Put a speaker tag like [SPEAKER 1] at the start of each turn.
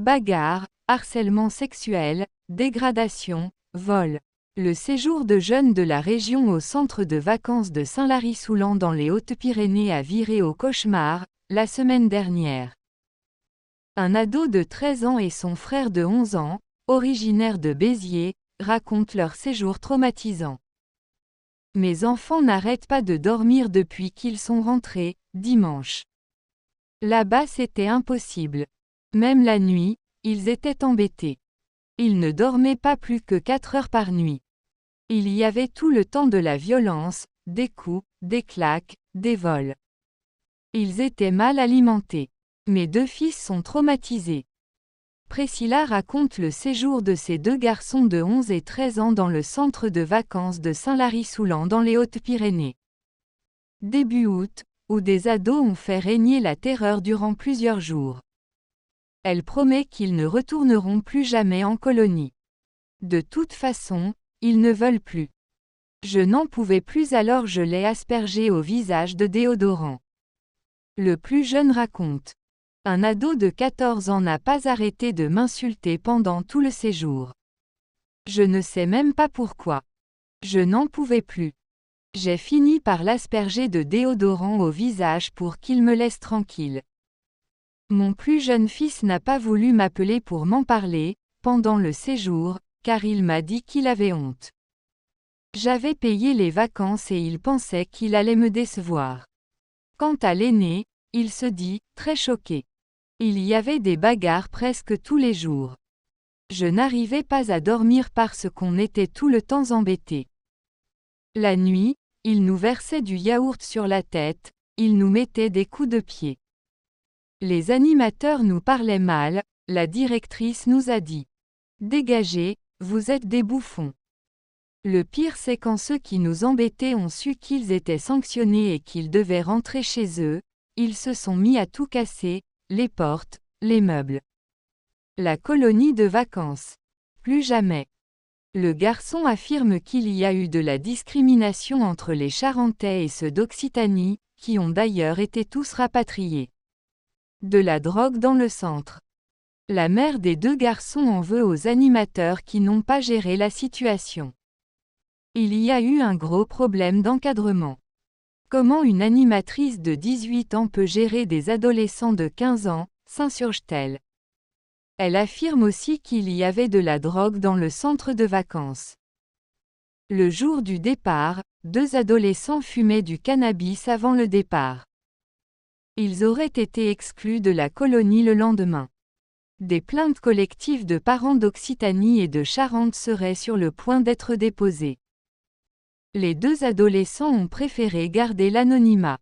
[SPEAKER 1] bagarres, harcèlement sexuel, dégradation, vol. Le séjour de jeunes de la région au centre de vacances de Saint-Lary-Soulan dans les Hautes-Pyrénées a viré au cauchemar, la semaine dernière. Un ado de 13 ans et son frère de 11 ans, originaires de Béziers, racontent leur séjour traumatisant. Mes enfants n'arrêtent pas de dormir depuis qu'ils sont rentrés, dimanche. Là-bas c'était impossible. Même la nuit, ils étaient embêtés. Ils ne dormaient pas plus que 4 heures par nuit. Il y avait tout le temps de la violence, des coups, des claques, des vols. Ils étaient mal alimentés. Mes 2 fils sont traumatisés. Priscilla raconte le séjour de ses 2 garçons de 11 et 13 ans dans le centre de vacances de Saint-Lary-Soulan dans les Hautes-Pyrénées. Début août, où des ados ont fait régner la terreur durant plusieurs jours. Elle promet qu'ils ne retourneront plus jamais en colonie. De toute façon, ils ne veulent plus. Je n'en pouvais plus alors je l'ai aspergé au visage de déodorant. Le plus jeune raconte. Un ado de 14 ans n'a pas arrêté de m'insulter pendant tout le séjour. Je ne sais même pas pourquoi. Je n'en pouvais plus. J'ai fini par l'asperger de déodorant au visage pour qu'il me laisse tranquille. Mon plus jeune fils n'a pas voulu m'appeler pour m'en parler, pendant le séjour, car il m'a dit qu'il avait honte. J'avais payé les vacances et il pensait qu'il allait me décevoir. Quant à l'aîné, il se dit, très choqué. Il y avait des bagarres presque tous les jours. Je n'arrivais pas à dormir parce qu'on était tout le temps embêtés. La nuit, il nous versait du yaourt sur la tête, il nous mettait des coups de pied. Les animateurs nous parlaient mal, la directrice nous a dit. Dégagez, vous êtes des bouffons. Le pire c'est quand ceux qui nous embêtaient ont su qu'ils étaient sanctionnés et qu'ils devaient rentrer chez eux, ils se sont mis à tout casser, les portes, les meubles. La colonie de vacances. Plus jamais. Le garçon affirme qu'il y a eu de la discrimination entre les Charentais et ceux d'Occitanie, qui ont d'ailleurs été tous rapatriés. De la drogue dans le centre. La mère des 2 garçons en veut aux animateurs qui n'ont pas géré la situation. Il y a eu un gros problème d'encadrement. Comment une animatrice de 18 ans peut gérer des adolescents de 15 ans, s'insurge-t-elle. Elle affirme aussi qu'il y avait de la drogue dans le centre de vacances. Le jour du départ, 2 adolescents fumaient du cannabis avant le départ. Ils auraient été exclus de la colonie le lendemain. Des plaintes collectives de parents d'Occitanie et de Charente seraient sur le point d'être déposées. Les 2 adolescents ont préféré garder l'anonymat.